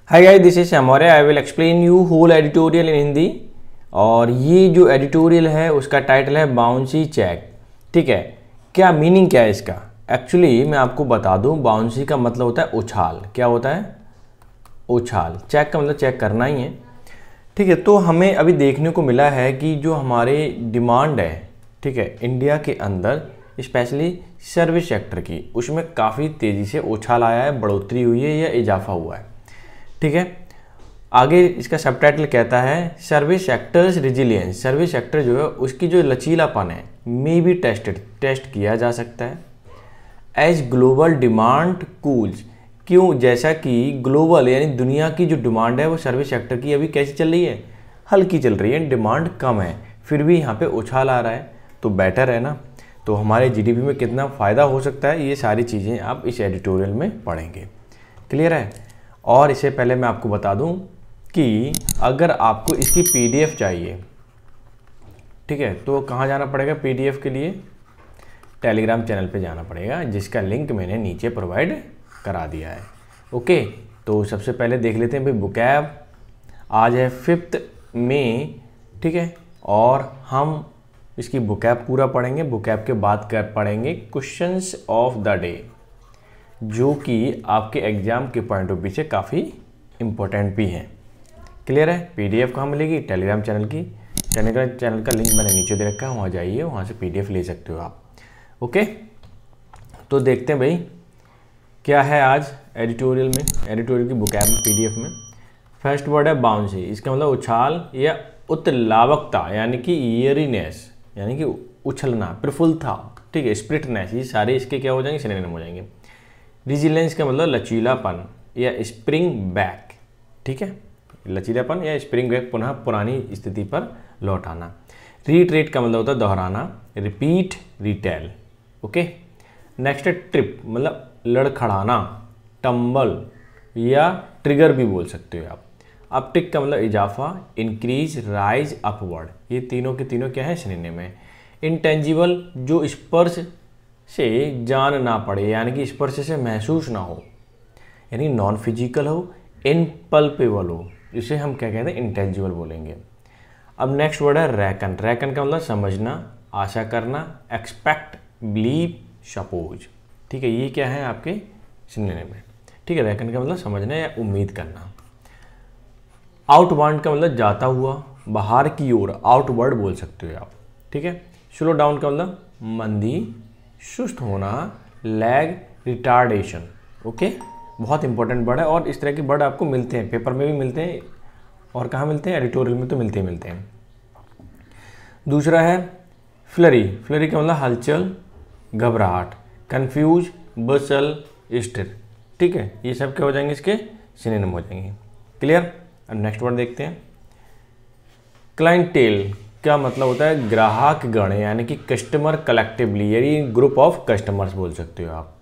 Hi guys, this is Maurya. I will explain you whole editorial in Hindi. और ये जो editorial है उसका टाइटल है बाउंसी चेक। ठीक है, क्या मीनिंग क्या है इसका? एक्चुअली मैं आपको बता दूं, बाउंसी का मतलब होता है उछाल। क्या होता है? उछाल। चेक का मतलब चेक करना ही है। ठीक है, तो हमें अभी देखने को मिला है कि जो हमारे डिमांड है, ठीक है, इंडिया के अंदर स्पेशली सर्विस सेक्टर की, उसमें काफ़ी तेज़ी से उछाल आया है, बढ़ोतरी हुई है या इजाफा हुआ है। ठीक है, आगे इसका सबटाइटल कहता है service sectors resilience. Service sector जो है उसकी जो लचीलापन है मे बी टेस्ट किया जा सकता है एज ग्लोबल डिमांड कूल्स। क्यों? जैसा कि ग्लोबल यानी दुनिया की जो डिमांड है वो सर्विस सेक्टर की अभी कैसी चल रही है? हल्की चल रही है, डिमांड कम है, फिर भी यहाँ पे उछाल आ रहा है, तो बेटर है ना। तो हमारे जीडीपी में कितना फ़ायदा हो सकता है, ये सारी चीज़ें आप इस एडिटोरियल में पढ़ेंगे। क्लियर है? और इससे पहले मैं आपको बता दूं कि अगर आपको इसकी पीडीएफ चाहिए, ठीक है, तो कहाँ जाना पड़ेगा पीडीएफ के लिए? टेलीग्राम चैनल पे जाना पड़ेगा, जिसका लिंक मैंने नीचे प्रोवाइड करा दिया है। ओके, तो सबसे पहले देख लेते हैं भाई वोकैब। आज है 5 मई, ठीक है, और हम इसकी वोकैब पूरा पढ़ेंगे। वोकैब के बाद पढ़ेंगे क्वेश्चंस ऑफ द डे, जो कि आपके एग्जाम के पॉइंट ऑफ व्यू से काफ़ी इम्पोर्टेंट भी है। क्लियर है? पीडीएफ कहाँ मिलेगी? टेलीग्राम चैनल की। टेलीग्राम चैनल का लिंक मैंने नीचे दे रखा है, वहाँ जाइए, वहाँ से पीडीएफ ले सकते हो आप। ओके, तो देखते हैं भाई क्या है आज एडिटोरियल में, एडिटोरियल की वोकैब में, पीडीएफ में। फर्स्ट वर्ड है बाउंसी। इसका मतलब उछाल या उत्लावकता, यानी कि ईयरीनेस, यानी कि उछलना, प्रफुल्लता, ठीक है, स्प्रिटनेस, ये सारे इसके क्या हो जाएंगे? सिनोनिम हो जाएंगे। रिजिलेंस का मतलब लचीलापन या स्प्रिंग बैक, ठीक है, लचीलापन या स्प्रिंग बैक, पुनः पुरानी स्थिति पर लौट आना। रीट्रेट का मतलब होता है दोहराना, रिपीट, रिटेल। ओके, नेक्स्ट है ट्रिप, मतलब लड़खड़ाना, टम्बल या ट्रिगर भी बोल सकते हो आप। अपटिक का मतलब इजाफा, इंक्रीज, राइज, अपवर्ड, ये तीनों के तीनों क्या है? सिनोनिम है। इंटेंजिबल, जो स्पर्श से जान ना पड़े, यानी कि स्पर्श से महसूस ना हो, यानी नॉन फिजिकल हो, इनपल्पेबल हो, इसे हम क्या कहते हैं? इंटेंजिबल बोलेंगे। अब नेक्स्ट वर्ड है रैकन। रैकन का मतलब समझना, आशा करना, एक्सपेक्ट, बिलीव, सपोज, ठीक है, ये क्या है आपके सिनोनिम में। ठीक है, रैकन का मतलब समझना या उम्मीद करना। आउटबाउंड का मतलब जाता हुआ, बाहर की ओर, आउटवर्ड बोल सकते हो आप। ठीक है, स्लो डाउन का मतलब मंदी, सुस्त होना, लैग, रिटार्डेशन। ओके, बहुत इंपॉर्टेंट वर्ड है, और इस तरह के वर्ड आपको मिलते हैं, पेपर में भी मिलते हैं, और कहाँ मिलते हैं? एडिटोरियल में तो मिलते ही मिलते हैं। दूसरा है फ्लरी। फ्लरी का मतलब हलचल, घबराहट, कंफ्यूज, बचल, स्थिर। ठीक है, ये सब क्या हो जाएंगे? इसके सिनोनिम हो जाएंगे। क्लियर? अब नेक्स्ट वर्ड देखते हैं। क्लाइंटेल का मतलब होता है ग्राहक गण, यानी कि कस्टमर कलेक्टिवली, यानी ग्रुप ऑफ कस्टमर्स बोल सकते हो आप।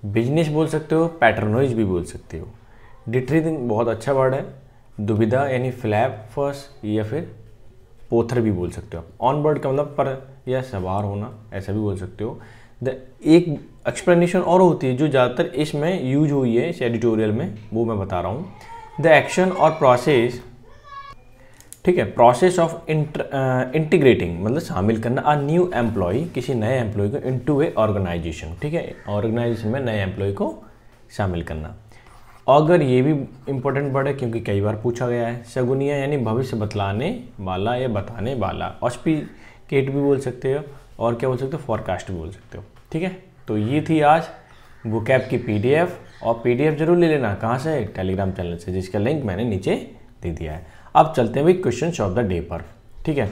बिजनेस बोल सकते हो, पैटर्नोइज भी बोल सकते हो। डिट्रीथिंग बहुत अच्छा वर्ड है। दुविधा यानी फ्लैप फर्स, या फिर पोथर भी बोल सकते हो आप। ऑन बोर्ड का मतलब पर या सवार होना, ऐसा भी बोल सकते हो। एक एक्सप्लेनेशन और होती है जो ज़्यादातर इसमें यूज हुई है इस एडिटोरियल में, वो मैं बता रहा हूँ। द एक्शन और प्रोसेस, ठीक है, प्रोसेस ऑफ इंटीग्रेटिंग मतलब शामिल करना, अ न्यू एम्प्लॉय, किसी नए एम्प्लॉय को, इनटू ए ऑर्गेनाइजेशन। ठीक है, ऑर्गेनाइजेशन में नए एम्प्लॉय को शामिल करना। अगर ये भी इंपॉर्टेंट वर्ड है क्योंकि कई बार पूछा गया है। शगुनिया यानी भविष्य बतलाने वाला या बताने वाला। ऑस्पिकेट भी बोल सकते हो, और क्या बोल सकते हो? फॉरकास्ट भी बोल सकते हो। ठीक है, तो ये थी आज वोकैब की पीडीएफ, और पीडीएफ जरूर ले लेना। कहाँ से? टेलीग्राम चैनल से, जिसका लिंक मैंने नीचे दे दिया है। अब चलते हैं भाई क्वेश्चन ऑफ द डे पर। ठीक है,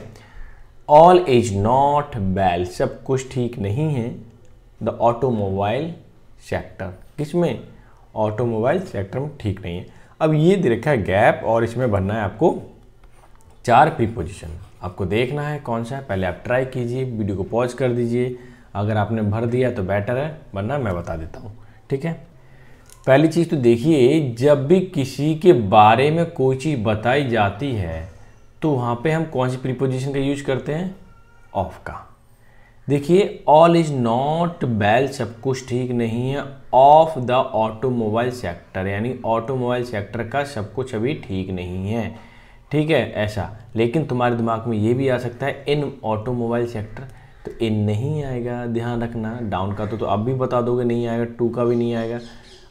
ऑल इज नॉट वेल, सब कुछ ठीक नहीं है। द ऑटोमोबाइल सेक्टर, किसमें? ऑटोमोबाइल सेक्टर में ठीक नहीं है। अब ये दे रखा है गैप, और इसमें भरना है आपको 4 प्रीपोजिशन। आपको देखना है कौन सा है, पहले आप ट्राई कीजिए, वीडियो को पॉज कर दीजिए। अगर आपने भर दिया तो बेटर है, वरना मैं बता देता हूँ। ठीक है, पहली चीज़ तो देखिए, जब भी किसी के बारे में कोई चीज़ बताई जाती है तो वहाँ पे हम कौन सी प्रीपोजिशन का यूज करते हैं? ऑफ का। देखिए ऑल इज नॉट वेल, सब कुछ ठीक नहीं है ऑफ द ऑटोमोबाइल सेक्टर, यानी ऑटोमोबाइल सेक्टर का सब कुछ अभी ठीक नहीं है, ठीक है ऐसा। लेकिन तुम्हारे दिमाग में ये भी आ सकता है इन ऑटोमोबाइल सेक्टर, तो इन नहीं आएगा, ध्यान रखना। डाउन का तो अब भी बता दोगे नहीं आएगा, टू का भी नहीं आएगा।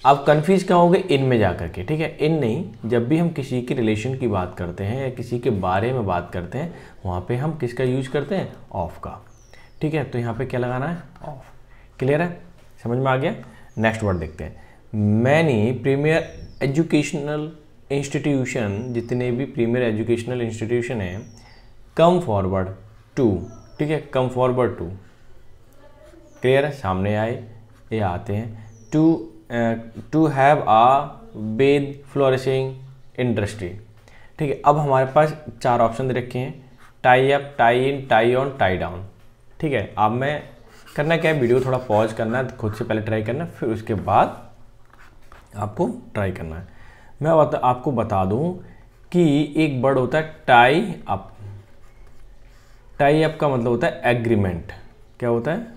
अब कन्फ्यूज क्या होगे इन में जा करके, ठीक है। इन नहीं, जब भी हम किसी के रिलेशन की बात करते हैं या किसी के बारे में बात करते हैं, वहाँ पे हम किसका यूज करते हैं, ऑफ का, ठीक है। तो यहाँ पे क्या लगाना है, ऑफ। क्लियर है, समझ में आ गया। नेक्स्ट वर्ड देखते हैं। मैनी प्रीमियर एजुकेशनल इंस्टीट्यूशन, जितने भी प्रीमियर एजुकेशनल इंस्टीट्यूशन हैं, कम फॉरवर्ड टू, ठीक है, कम फॉरवर्ड टू। क्लियर है, सामने आए, ये आते हैं to have a big flourishing industry, ठीक है। अब हमारे पास 4 ऑप्शन दे रखे हैं, tie up, tie in, tie on, tie down, ठीक है। अब मैं करना क्या है, वीडियो थोड़ा पॉज करना है, खुद से पहले ट्राई करना, फिर उसके बाद आपको ट्राई करना है। मैं आपको बता दूं कि एक वर्ड होता है टाई अप। टाई अप का मतलब होता है एग्रीमेंट। क्या होता है,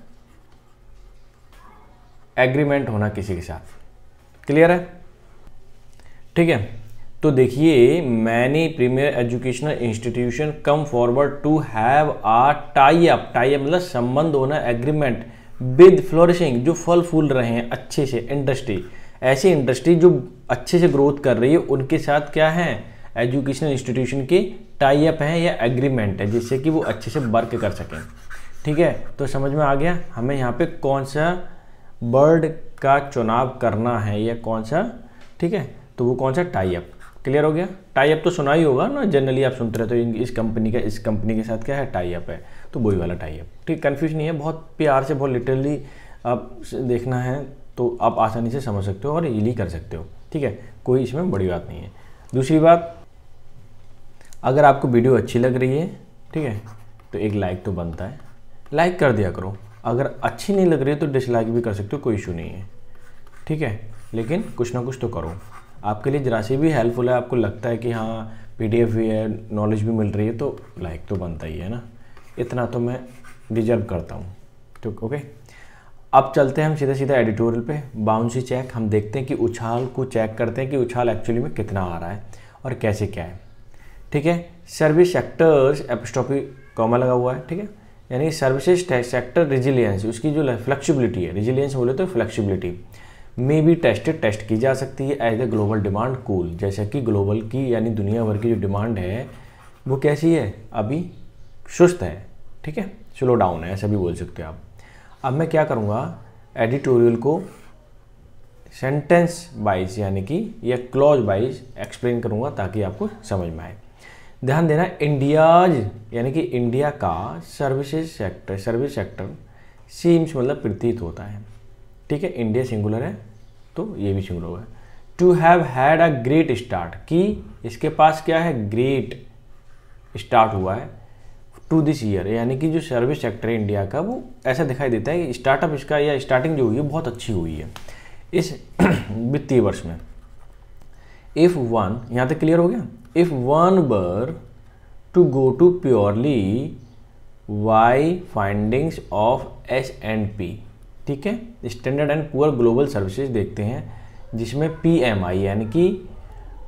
एग्रीमेंट होना किसी के साथ। क्लियर है, ठीक है। तो देखिए, many premier educational institution come forward to have a tie up. Tie up मतलब संबंध होना, एग्रीमेंट विद फ्लोरिशिंग, जो फल फूल रहे हैं अच्छे से, इंडस्ट्री, ऐसी इंडस्ट्री जो अच्छे से ग्रोथ कर रही है, उनके साथ क्या है, एजुकेशनल इंस्टीट्यूशन के टाई अप है या एग्रीमेंट है, जिससे कि वो अच्छे से वर्क कर सकें, ठीक है। तो समझ में आ गया हमें यहाँ पे कौन सा वर्ड का चुनाव करना है या कौन सा, ठीक है। तो वो कौन सा, टाई अप। क्लियर हो गया। टाई अप तो सुना ही होगा ना, जनरली आप सुनते रहते हो, इस कंपनी का इस कंपनी के साथ क्या है, टाई अप है, तो वही वाला टाई अप, ठीक। कन्फ्यूज नहीं है, बहुत प्यार से, बहुत लिटरली आप देखना है तो आप आसानी से समझ सकते हो और इजीली कर सकते हो, ठीक है। कोई इसमें बड़ी बात नहीं है। दूसरी बात, अगर आपको वीडियो अच्छी लग रही है, ठीक है, तो एक लाइक तो बनता है, लाइक कर दिया करो। अगर अच्छी नहीं लग रही है तो डिसलाइक भी कर सकते हो, कोई इशू नहीं है, ठीक है। लेकिन कुछ ना कुछ तो करो, आपके लिए जरा सी भी हेल्पफुल है, आपको लगता है कि हाँ PDF भी है, नॉलेज भी मिल रही है, तो लाइक तो बनता ही है ना, इतना तो मैं डिजर्व करता हूँ, तो ओके। अब चलते हैं हम सीधा सीधा एडिटोरियल पे। बाउंसी चेक, हम देखते हैं कि उछाल को चेक करते हैं कि उछाल एक्चुअली में कितना आ रहा है और कैसे क्या है, ठीक है। सर्विस सेक्टर्स एपिस्ट्रोफी कॉमा लगा हुआ है, ठीक है, यानी सर्विसेज सेक्टर रिजिलियंस, उसकी जो फ्लेक्सिबिलिटी है, रिजिलियंस बोले तो फ्लेक्सिबिलिटी में भी टेस्ट की जा सकती है as the global demand cool, जैसा कि ग्लोबल की यानी दुनिया भर की जो डिमांड है वो कैसी है, अभी सुस्त है, ठीक है, स्लो डाउन है, ऐसा भी बोल सकते हो आप। अब मैं क्या करूँगा, एडिटोरियल को सेंटेंस वाइज यानी कि या क्लॉज वाइज एक्सप्लेन करूँगा ताकि आपको समझ में आए। ध्यान देना, इंडियाज यानी कि इंडिया का सर्विस सेक्टर सीम्स मतलब प्रतीत होता है, ठीक है। इंडिया सिंगुलर है तो ये भी सिंगुलर है। To have had a great start, कि इसके पास क्या है, ग्रेट स्टार्ट हुआ है टू दिस ईयर, यानी कि जो सर्विस सेक्टर है इंडिया का वो ऐसा दिखाई देता है कि स्टार्टअप इसका या स्टार्टिंग जो हुई है बहुत अच्छी हुई है इस वित्तीय वर्ष में। इफ वन, यहाँ तक क्लियर हो गया। If one were to go to purely by findings of S&P, ठीक है, standard and poor global services देखते हैं, जिसमें PMI यानी कि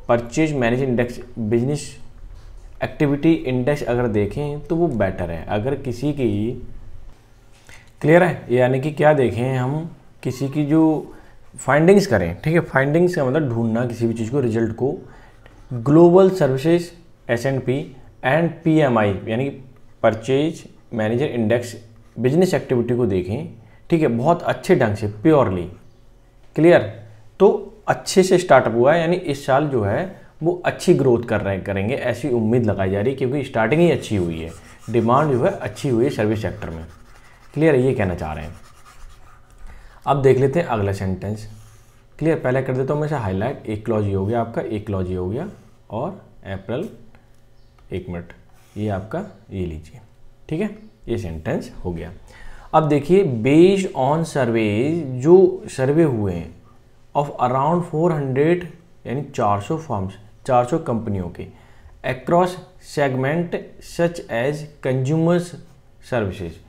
purchase manage index, business activity index अगर देखें तो वो बेटर है। अगर किसी की, क्लियर है, यानी कि क्या देखें हम, किसी की जो फाइंडिंग्स करें, ठीक है, फाइंडिंग्स का मतलब ढूंढना किसी भी चीज़ को, रिजल्ट को, global services S&P and PMI यानी कि purchase manager index business activity को देखें, ठीक है, बहुत अच्छे ढंग से, प्योरली, क्लियर, तो अच्छे से स्टार्टअप हुआ है, यानी इस साल जो है वो अच्छी ग्रोथ करेंगे ऐसी उम्मीद लगाई जा रही है, क्योंकि स्टार्टिंग ही अच्छी हुई है, डिमांड जो है अच्छी हुई है सर्विस सेक्टर में। क्लियर है, ये कहना चाह रहे हैं। अब देख लेते हैं अगला सेंटेंस। क्लियर, पहले कर देता हूँ मैं इसे हाईलाइट। एक क्लॉज ये हो गया आपका, एक क्लॉज ये हो गया, और अप्रैल, एक मिनट, ये आपका ये लीजिए, ठीक है, ये सेंटेंस हो गया। अब देखिए, बेस्ड ऑन सर्वे, जो सर्वे हुए हैं ऑफ अराउंड 400 यानी 400 फर्म्स, 400 कंपनियों के, across segment such as consumers services,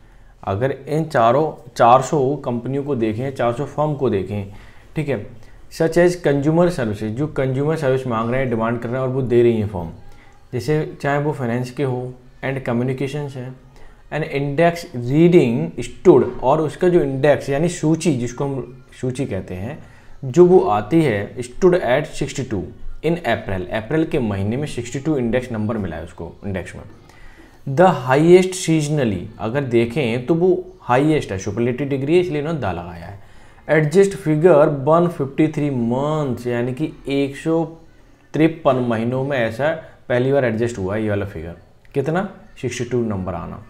अगर इन 400 कंपनियों को देखें, 400 फर्म को देखें, ठीक है, सच एज कंज्यूमर सर्विसेज, जो कंज्यूमर सर्विस मांग रहे हैं, डिमांड कर रहे हैं और वो दे रही हैं फर्म, जैसे चाहे वो फाइनेंस के हो, एंड कम्युनिकेशंस है, एंड इंडेक्स रीडिंग स्टूड, और उसका जो इंडेक्स यानी सूची, जिसको हम सूची कहते हैं, जो वो आती है स्टूड एट 62 इन अप्रैल के महीने में 62 इंडेक्स नंबर मिला है उसको इंडेक्स में। द हाईएस्ट सीजनली अगर देखें तो वो हाईएस्ट है, सुपरलेटिव डिग्री है, इसलिए इन्होंने दा लगाया है। एडजस्ट फिगर 153 मंथ्स, यानी कि 153 महीनों में ऐसा पहली बार एडजस्ट हुआ है ये वाला फिगर। कितना? 62 नंबर आना।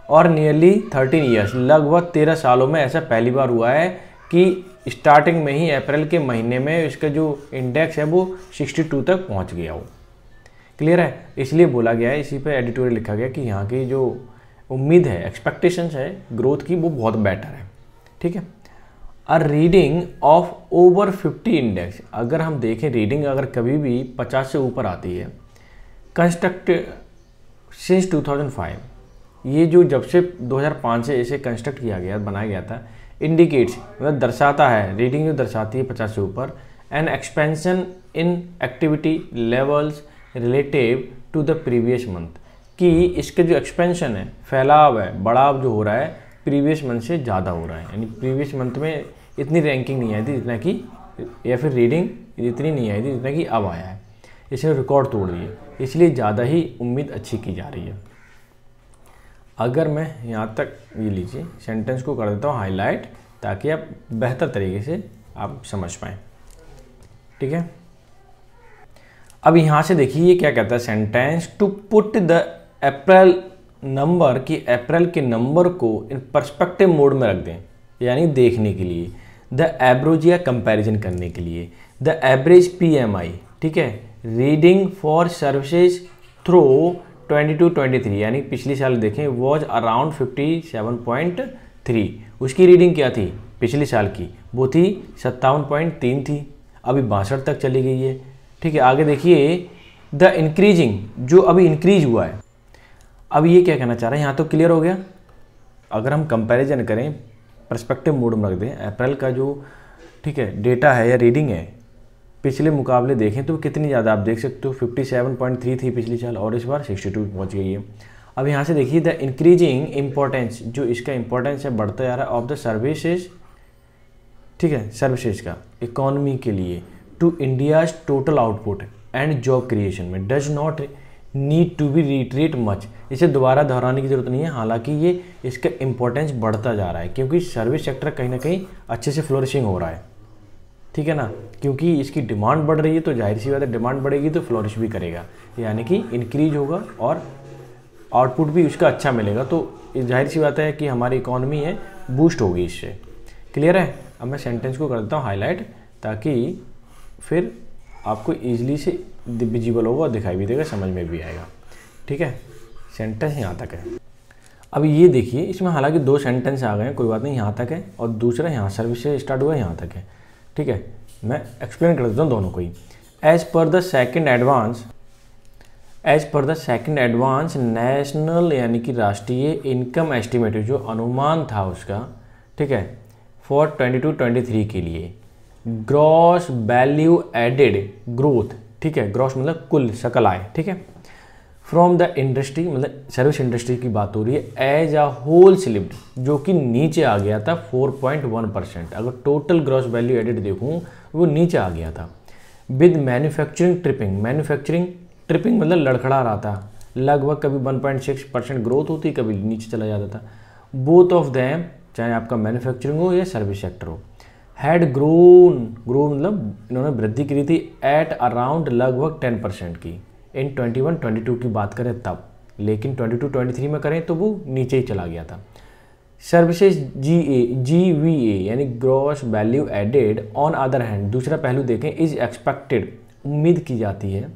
और नियरली 13 ईयर्स, लगभग 13 सालों में ऐसा पहली बार हुआ है कि स्टार्टिंग में ही अप्रैल के महीने में इसका जो इंडेक्स है वो 62 तक पहुंच गया हो। क्लियर है? इसलिए बोला गया है, इसी पे एडिटोरियल लिखा गया कि यहाँ की जो उम्मीद है, एक्सपेक्टेशंस है ग्रोथ की, वो बहुत बेटर है। ठीक है। A reading of over 50 index, अगर हम देखें रीडिंग अगर कभी भी 50 से ऊपर आती है, कंस्ट्रक्ट सिंस 2005, ये जो जब से 2005 से इसे कंस्ट्रक्ट किया गया, बनाया गया था, इंडिकेट्स मतलब दर्शाता है, रीडिंग जो दर्शाती है 50 से ऊपर, an expansion in activity levels relative to the previous month, कि इसके जो एक्सपेंशन है, फैलाव है, बढ़ाव जो हो रहा है प्रीवियस मंथ से ज़्यादा हो रहा है। यानी प्रीवियस मंथ में इतनी रैंकिंग नहीं आई थी जितना कि, या फिर रीडिंग इतनी नहीं आई थी जितना कि अब आया है, इसने रिकॉर्ड तोड़ दिए, इसलिए ज़्यादा ही उम्मीद अच्छी की जा रही है। अगर मैं यहाँ तक ये लीजिए सेंटेंस को कर देता हूँ हाईलाइट, ताकि आप बेहतर तरीके से आप समझ पाएँ। ठीक है। अब यहाँ से देखिए ये क्या कहता है sentence, to put the April number, कि अप्रैल के नंबर को इन पर्सपेक्टिव मोड में रख दें, यानी देखने के लिए, द एवरेज या कंपैरिजन करने के लिए, द एवरेज PMI, ठीक है, रीडिंग फॉर सर्विसेज थ्रू 22-23, यानी पिछली साल देखें वॉज अराउंड 57.3, उसकी रीडिंग क्या थी पिछली साल की, वो थी 57.3 थी, अभी 62 तक चली गई है। ठीक है। आगे देखिए द इंक्रीजिंग, जो अभी इंक्रीज हुआ है, अब ये क्या कहना चाह रहा है, यहाँ तो क्लियर हो गया। अगर हम कंपैरिजन करें, पर्सपेक्टिव मोड में रख दें, अप्रैल का जो, ठीक है, डेटा है या रीडिंग है, पिछले मुकाबले देखें तो कितनी ज़्यादा आप देख सकते हो, 57.3 थी पिछली साल और इस बार 62 पहुँच गई है। अब यहाँ से देखिए द इंक्रीजिंग इम्पोर्टेंस, जो इसका इंपॉर्टेंस है बढ़ता जा रहा है, ऑफ द सर्विसेज, ठीक है, सर्विसेज का इकोनॉमी के लिए, to India's total output and job creation में, does not need to be retreat much, इसे दोबारा दोहराने की जरूरत नहीं है। हालांकि ये इसका इंपॉर्टेंस बढ़ता जा रहा है, क्योंकि सर्विस सेक्टर कहीं ना कहीं अच्छे से फ्लोरिशिंग हो रहा है। ठीक है ना, क्योंकि इसकी डिमांड बढ़ रही है, तो जाहिर सी बात है डिमांड बढ़ेगी तो फ्लोरिश भी करेगा, यानी कि इंक्रीज होगा और आउटपुट भी उसका अच्छा मिलेगा, तो जाहिर सी बात है कि हमारी इकोनॉमी है बूस्ट होगी इससे। क्लियर है? अब मैं सेंटेंस को कर देता हूँ हाईलाइट, ताकि फिर आपको ईजिली से विजिबल होगा और दिखाई भी देगा, समझ में भी आएगा। ठीक है। सेंटेंस यहाँ तक है। अब ये देखिए इसमें हालांकि 2 सेंटेंस आ गए हैं, कोई बात नहीं, यहाँ तक है, और दूसरा यहाँ सर्विस से स्टार्ट हुआ है, यहाँ तक है। ठीक है। मैं एक्सप्लेन कर देता हूँ दोनों को ही। As per the second advance national, यानी कि राष्ट्रीय इनकम एस्टिमेट, जो अनुमान था उसका, ठीक है, फॉर 22-23 के लिए, ग्रॉस वैल्यू एडेड ग्रोथ, ठीक है, ग्रॉस मतलब कुल सकल आय, ठीक है, फ्रॉम द इंडस्ट्री, मतलब सर्विस इंडस्ट्री की बात हो रही है, एज अ होल स्लिप्ड, जो कि नीचे आ गया था 4.1%। अगर टोटल ग्रॉस वैल्यू एडेड देखूं वो नीचे आ गया था। विद मैन्युफैक्चरिंग ट्रिपिंग मतलब लड़खड़ा रहा था, लगभग कभी 1.6% ग्रोथ होती, कभी नीचे चला जाता था। बोथ ऑफ देम, चाहे आपका मैन्युफैक्चरिंग हो या सर्विस सेक्टर हो, हैड ग्रोन मतलब इन्होंने वृद्धि की थी एट अराउंड लगभग 10% की, इन 21-22 की बात करें तब, लेकिन 22-23 में करें तो वो नीचे ही चला गया था। सर्विसेज GVA यानी gross value added on other hand, दूसरा पहलू देखें, इज एक्सपेक्टेड, उम्मीद की जाती है,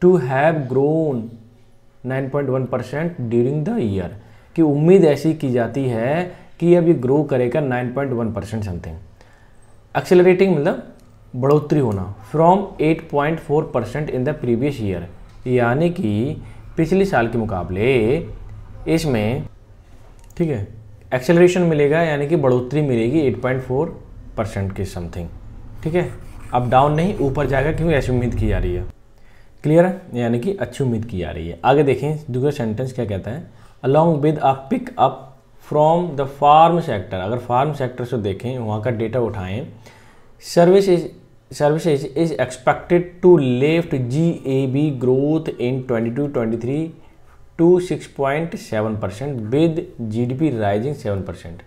to have grown 9.1% during the year, कि उम्मीद ऐसी की जाती है कि अब ये ग्रो करेगा 9.1% समथिंग। एक्सेलरेटिंग मतलब बढ़ोतरी होना, from 8.4% in the previous year, यानी कि पिछले साल के मुकाबले इसमें, ठीक है, एक्सेलरेशन मिलेगा, यानी कि बढ़ोतरी मिलेगी 8.4% के समथिंग, ठीक है। अब डाउन नहीं, ऊपर जाएगा क्योंकि ऐसी उम्मीद की जा रही है। क्लियर है, यानी कि अच्छी उम्मीद की जा रही है। आगे देखें दूसरा सेंटेंस क्या कहता है, along with a pick up from the farm sector. अगर फार्म सेक्टर से देखें, वहाँ का डेटा उठाएं, services is expected to lift GAB growth in 22-23 to 6.7% with GDP rising 7%।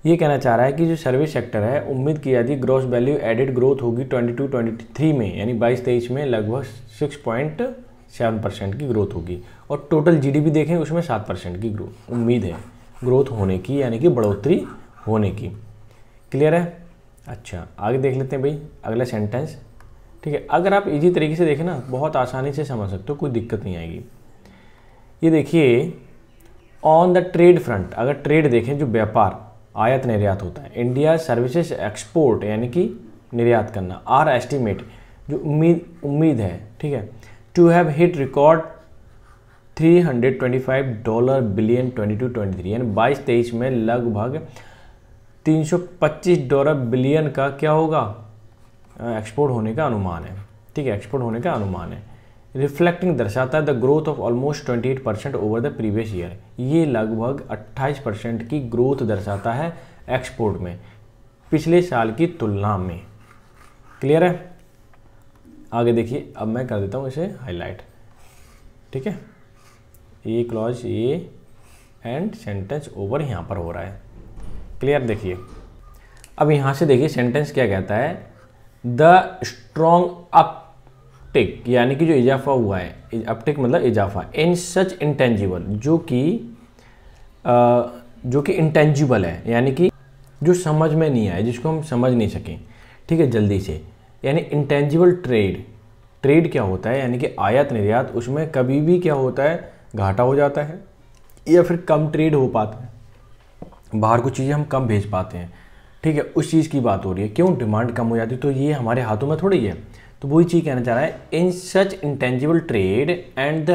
ये कहना चाह रहा है कि जो सर्विस सेक्टर है, उम्मीद की जाती है ग्रॉस वैल्यू एडेड ग्रोथ होगी 22-23 में, यानी 22-23 में लगभग 6.7% की ग्रोथ होगी, और टोटल जीडीपी देखें उसमें 7% की ग्रोथ उम्मीद है ग्रोथ होने की, यानी कि बढ़ोतरी होने की। क्लियर है। अच्छा, आगे देख लेते हैं भाई अगला सेंटेंस, ठीक है। अगर आप इजी तरीके से देखें ना, बहुत आसानी से समझ सकते हो, कोई दिक्कत नहीं आएगी। ये देखिए, ऑन द ट्रेड फ्रंट, अगर ट्रेड देखें, जो व्यापार आयात निर्यात होता है, इंडिया सर्विसेज एक्सपोर्ट यानी कि निर्यात करना, आर एस्टिमेट जो उम्मीद है, ठीक है, to have hit record $325 billion 22-23, यानी 22-23 में लगभग $325 बिलियन का क्या होगा, एक्सपोर्ट होने का अनुमान है, ठीक है, एक्सपोर्ट होने का अनुमान है। रिफ्लेक्टिंग दर्शाता है the growth of almost 28% over the previous year, ये लगभग 28% की ग्रोथ दर्शाता है एक्सपोर्ट में पिछले साल की तुलना में। क्लियर है। आगे देखिए, अब मैं कर देता हूँ इसे हाईलाइट, ठीक है। ये क्लॉज ये एंड सेंटेंस ओवर यहाँ पर हो रहा है। क्लियर। देखिए अब यहाँ से देखिए सेंटेंस क्या कहता है, द स्ट्रॉन्ग अपटिक, यानी कि जो इजाफा हुआ है, अपटिक मतलब इजाफा, इन सच इंटेंजिबल, जो कि इंटेंजिबल है, यानी कि जो समझ में नहीं आए, जिसको हम समझ नहीं सकें, ठीक है, जल्दी से, यानी इंटेंजिबल ट्रेड। ट्रेड क्या होता है, यानी कि आयात निर्यात, उसमें कभी भी क्या होता है, घाटा हो जाता है या फिर कम ट्रेड हो पाता है, बाहर कुछ चीज़ें हम कम भेज पाते हैं, ठीक है, उस चीज़ की बात हो रही है। क्यों, डिमांड कम हो जाती है, तो ये हमारे हाथों में थोड़ी है। तो वही चीज़ कहना चाह रहा है, in such intangible trade and the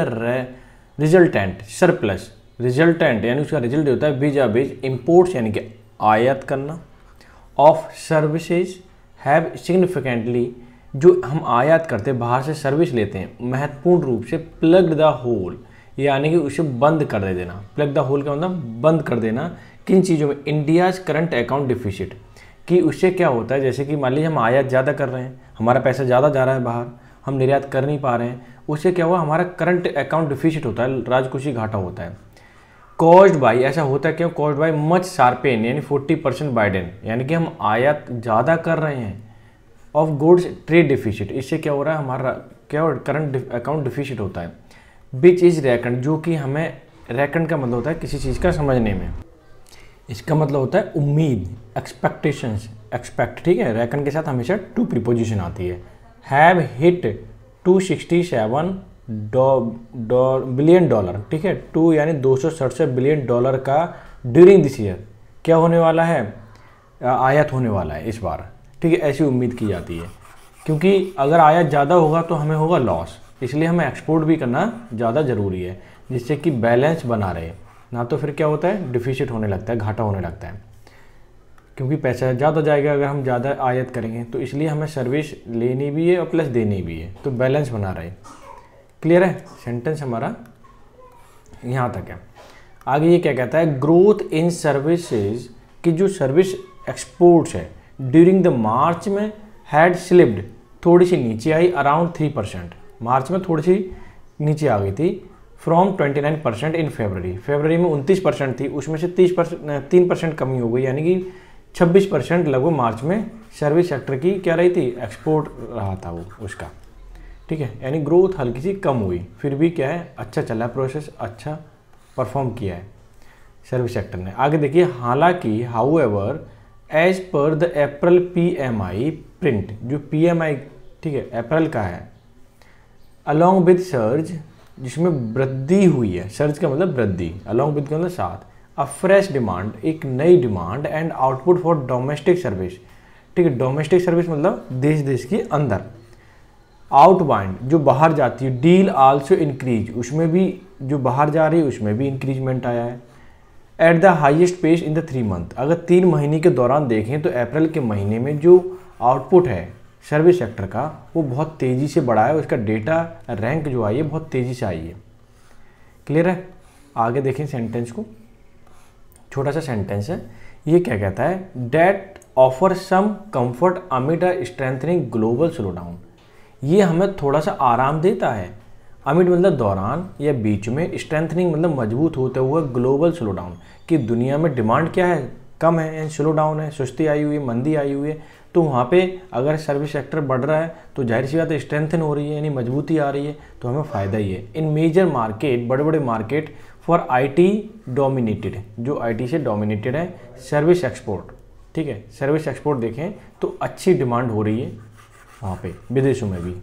resultant surplus, resultant यानी उसका रिजल्ट होता है बीजा बीज इम्पोर्ट्स, यानी कि आयात करना, ऑफ सर्विसेज हैव सिग्निफिकेंटली, जो हम आयात करते हैं, बाहर से सर्विस लेते हैं, महत्वपूर्ण रूप से प्लग द होल, यानी कि उसे बंद कर दे देना। प्लग द होल का मतलब बंद कर देना, किन चीज़ों में, इंडियाज़ करंट अकाउंट डिफिसिट, कि उससे क्या होता है, जैसे कि मान लीजिए हम आयात ज़्यादा कर रहे हैं, हमारा पैसा ज़्यादा जा रहा है बाहर, हम निर्यात कर नहीं पा रहे हैं, उससे क्या हुआ, हमारा करंट अकाउंट डिफिसिट होता है, राजकोषीय घाटा होता है। कॉज्ड बाई, ऐसा होता है क्यों, कॉज्ड बाई मच शार्पेन, यानी 40% बाइडेन, यानी कि हम आयात ज़्यादा कर रहे हैं, ऑफ गुड्स ट्रेड डिफिसिट, इससे क्या हो रहा है, हमारा क्या करंट अकाउंट डिफिसिट होता है। विच इज़ रेकन, जो कि हमें, रेकन का मतलब होता है किसी चीज़ का समझने में, इसका मतलब होता है उम्मीद, एक्सपेक्टेशंस, एक्सपेक्ट, ठीक है, रेकन के साथ हमेशा टू प्रीपोजिशन आती है। हैव हिट $267 बिलियन, ठीक है, 2 यानी $267 बिलियन का ड्यूरिंग दिस ईयर क्या होने वाला है, आयात होने वाला है इस बार, ठीक है, ऐसी उम्मीद की जाती है। क्योंकि अगर आयात ज़्यादा होगा तो हमें होगा लॉस, इसलिए हमें एक्सपोर्ट भी करना ज़्यादा ज़रूरी है, जिससे कि बैलेंस बना रहे, ना तो फिर क्या होता है, डिफिसिट होने लगता है, घाटा होने लगता है, क्योंकि पैसा ज़्यादा जाएगा अगर हम ज़्यादा आयात करेंगे, तो इसलिए हमें सर्विस लेनी भी है और प्लस देनी भी है, तो बैलेंस बना रहे। क्लियर है, सेंटेंस हमारा यहाँ तक है। आगे ये क्या कहता है, ग्रोथ इन सर्विसेज, की जो सर्विस एक्सपोर्ट्स है ड्यूरिंग द मार्च में हैड स्लिप्ड, थोड़ी सी नीचे आई, अराउंड 3%, मार्च में थोड़ी सी नीचे आ गई थी, फ्रॉम 29% इन फरवरी में 29% थी, उसमें से 3% कमी हो गई, यानी कि 26% लगभग मार्च में सर्विस सेक्टर की क्या रही थी, एक्सपोर्ट रहा था वो उसका, ठीक है, यानी ग्रोथ हल्की सी कम हुई, फिर भी क्या है, अच्छा चला प्रोसेस, अच्छा परफॉर्म किया है सर्विस सेक्टर ने। आगे देखिए, हालांकि however as per the April PMI print, जो PMI, ठीक है, अप्रैल का है, अलॉन्ग विद सर्ज, जिसमें वृद्धि हुई है, सर्ज का मतलब वृद्धि, अलॉन्ग विद का मतलब साथ, अ फ्रेश डिमांड, एक नई demand, and output for domestic service, ठीक है, डोमेस्टिक सर्विस मतलब देश के अंदर, आउटबाउंड जो बाहर जाती है, डील आल्सो इंक्रीज, उसमें भी जो बाहर जा रही है उसमें भी इंक्रीजमेंट आया है, at the highest pace in the 3 month. अगर 3 महीने के दौरान देखें तो अप्रैल के महीने में जो आउटपुट है सर्विस सेक्टर का वो बहुत तेज़ी से बढ़ा है, उसका डेटा रैंक जो आई है बहुत तेज़ी से आई है। क्लियर है? आगे देखें सेंटेंस को, छोटा सा सेंटेंस है, ये क्या कहता है, debt offer some comfort amid a strengthening global slowdown. ये हमें थोड़ा सा आराम देता है, अमिड मतलब दौरान या बीच में, स्ट्रेंथनिंग मतलब मजबूत होते हुए ग्लोबल स्लोडाउन, कि दुनिया में डिमांड क्या है, कम है एंड स्लो डाउन है, सुस्ती आई हुई है, मंदी आई हुई है। तो वहाँ पे अगर सर्विस सेक्टर बढ़ रहा है तो जाहिर सी बात है स्ट्रेंथन हो रही है, यानी मजबूती आ रही है, तो हमें फ़ायदा ही है। इन मेजर मार्केट, बड़े बड़े मार्केट फॉर आईटी डोमिनेटेड, जो आईटी से डोमिनेटेड है, सर्विस एक्सपोर्ट, ठीक है, सर्विस एक्सपोर्ट देखें तो अच्छी डिमांड हो रही है वहाँ पे, विदेशों में भी,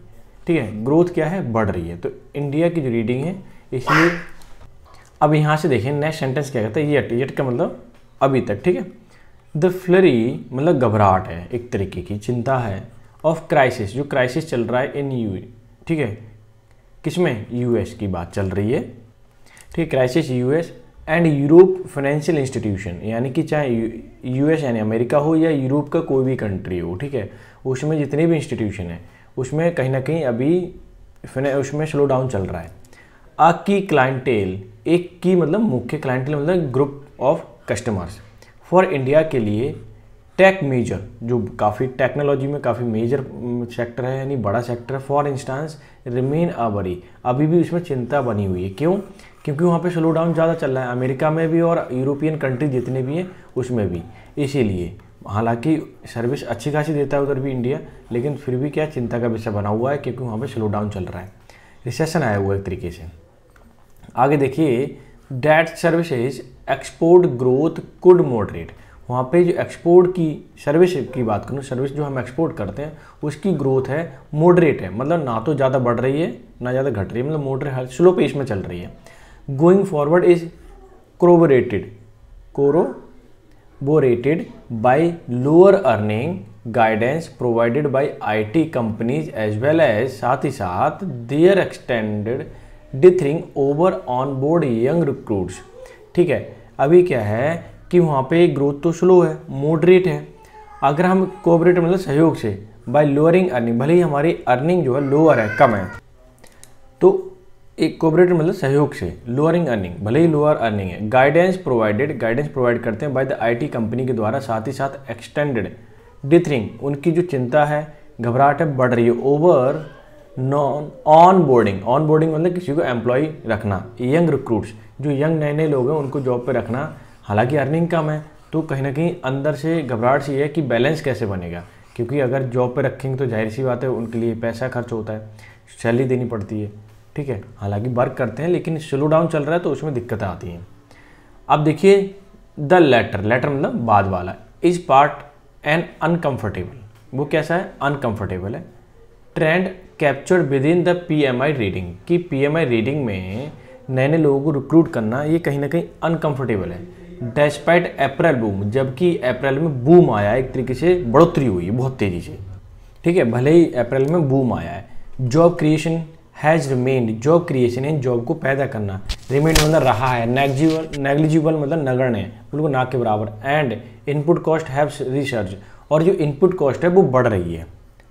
ठीक है, ग्रोथ क्या है, बढ़ रही है। तो इंडिया की जो रीडिंग है, इसलिए अब यहाँ से देखें नेक्स्ट सेंटेंस क्या कहता है, येट का मतलब अभी तक, ठीक है। द फ्लरी मतलब घबराहट है, एक तरीके की चिंता है, ऑफ क्राइसिस, जो क्राइसिस चल रहा है इन यू, ठीक है, किसमें, यूएस की बात चल रही है, ठीक है, crisis US and Europe financial institution, यानी कि चाहे यूएस यानी अमेरिका हो या यूरोप का कोई भी कंट्री हो, ठीक है, उसमें जितने भी इंस्टीट्यूशन है उसमें कहीं ना कहीं अभी उसमें स्लो डाउन चल रहा है। आ की क्लाइंटेल, एक की मतलब मुख्य, क्लाइंटेल मतलब group of customers, for India के लिए टेक मेजर, जो काफ़ी टेक्नोलॉजी में काफ़ी मेजर सेक्टर है, यानी बड़ा सेक्टर है, for instance remain a worry, अभी भी उसमें चिंता बनी हुई है। क्यों? क्योंकि वहाँ पे स्लो डाउन ज़्यादा चल रहा है, अमेरिका में भी और यूरोपियन कंट्री जितने भी हैं उसमें भी। इसीलिए हालांकि सर्विस अच्छी खासी देता है उधर भी इंडिया, लेकिन फिर भी क्या चिंता का विषय बना हुआ है, क्योंकि वहाँ पे स्लो डाउन चल रहा है, रिसेशन आया हुआ है एक तरीके से। आगे देखिए, that services export growth could moderate, वहाँ पे जो एक्सपोर्ट की सर्विस की बात करूँ, सर्विस जो हम एक्सपोर्ट करते हैं उसकी ग्रोथ है मॉडरेट है, मतलब ना तो ज़्यादा बढ़ रही है ना ज़्यादा घट रही है, मतलब मॉडरेट स्लो पेस में चल रही है। Going forward is corroborated by lower earning guidance provided by IT companies as well as, साथ ही साथ their extended dithering over on board young recruits, ठीक है। अभी क्या है कि वहाँ पे ग्रोथ तो स्लो है, मॉडरेट है, अगर हम कोऑपरेट मतलब सहयोग से, बाय लोअरिंग अर्निंग, भले ही हमारी अर्निंग जो है लोअर है, कम है, तो एक कोऑपरेट मतलब सहयोग से, लोअरिंग अर्निंग, भले ही लोअर अर्निंग है, गाइडेंस प्रोवाइड करते हैं बाय द आईटी कंपनी के द्वारा, साथ ही साथ एक्सटेंडेड डिथरिंग, उनकी जो चिंता है, घबराहट है, बढ़ रही है, ओवर ऑन बोर्डिंग मतलब किसी को एम्प्लॉय रखना, यंग रिक्रूट्स, जो यंग नए लोग हैं उनको जॉब पे रखना, हालांकि अर्निंग कम है, तो कहीं ना कहीं अंदर से घबराहट सी है कि बैलेंस कैसे बनेगा, क्योंकि अगर जॉब पे रखेंगे तो जाहिर सी बात है उनके लिए पैसा खर्च होता है, सैलरी देनी पड़ती है, ठीक है, हालांकि वर्क करते हैं, लेकिन स्लो डाउन चल रहा है तो उसमें दिक्कतें आती हैं। अब देखिए, द लेटर मतलब बाद वाला, इज पार्ट एंड अनकम्फर्टेबल, वो कैसा है, अनकम्फर्टेबल है, trend captured with in the PMI reading, कि पीएमआई रीडिंग में नए लोगों को रिक्रूट करना ये कहीं ना कहीं अनकंफर्टेबल है। डेस्पाइट अप्रैल बूम, जबकि अप्रैल में बूम आया, एक तरीके से बढ़ोतरी हुई है बहुत तेज़ी से, ठीक है, भले ही अप्रैल में बूम आया है। Job creation has remained, job creation है जॉब को पैदा करना, रिमेन्ड मतलब रहा है, नेग्लिजिबल मतलब नगण्य, बिल्कुल ना के बराबर, and input cost have research, और जो इनपुट कॉस्ट है वो बढ़ रही है,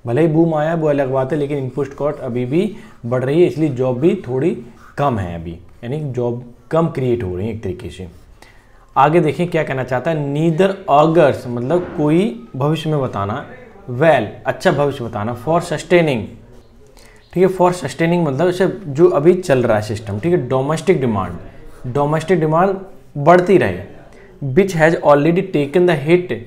भले ही बूम आया वो अलग बात है, लेकिन इनपुट कॉस्ट अभी भी बढ़ रही है, इसलिए जॉब भी थोड़ी कम है अभी, यानी जॉब कम क्रिएट हो रही है एक तरीके से। आगे देखें क्या कहना चाहता है, नीदर ऑगर्स मतलब कोई भविष्य में बताना, वेल अच्छा भविष्य बताना, फॉर सस्टेनिंग, ठीक है, फॉर सस्टेनिंग मतलब इसे जो अभी चल रहा है सिस्टम, ठीक है, डोमेस्टिक डिमांड बढ़ती रहे, which has already taken the hit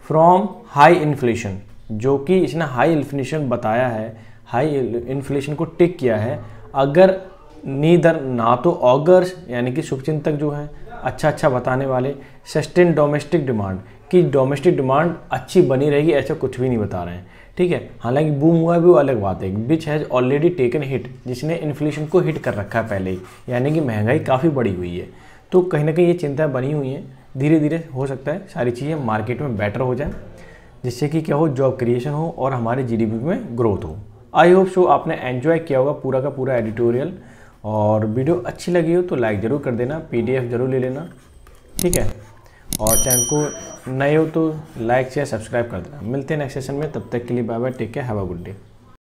from high inflation, जो कि इसने हाई इन्फ्लेशन बताया है, हाई इन्फ्लेशन को टिक किया है। अगर नीदर ना तो ऑगर्स यानी कि शुभचिंतक जो है अच्छा बताने वाले, सस्टेन डोमेस्टिक डिमांड कि डोमेस्टिक डिमांड अच्छी बनी रहेगी, ऐसा कुछ भी नहीं बता रहे हैं, ठीक है, हालांकि बूम हुआ है वो अलग बात है। Which has already taken hit, जिसने इन्फ्लेशन को हिट कर रखा है पहले ही, यानी कि महंगाई काफ़ी बढ़ी हुई है, तो कहीं ना कहीं ये चिंताएँ बनी हुई हैं। धीरे धीरे हो सकता है सारी चीज़ें मार्केट में बेटर हो जाए, जिससे कि क्या हो, जॉब क्रिएशन हो और हमारे जीडीपी में ग्रोथ हो। आई होप सो आपने एंजॉय किया होगा पूरा का पूरा एडिटोरियल, और वीडियो अच्छी लगी हो तो लाइक ज़रूर कर देना, पीडीएफ ज़रूर ले लेना, ठीक है। और चैनल को नए हो तो लाइक शेयर सब्सक्राइब कर देना। मिलते हैं नेक्स्ट सेशन में, तब तक के लिए bye bye, take care, have a good day.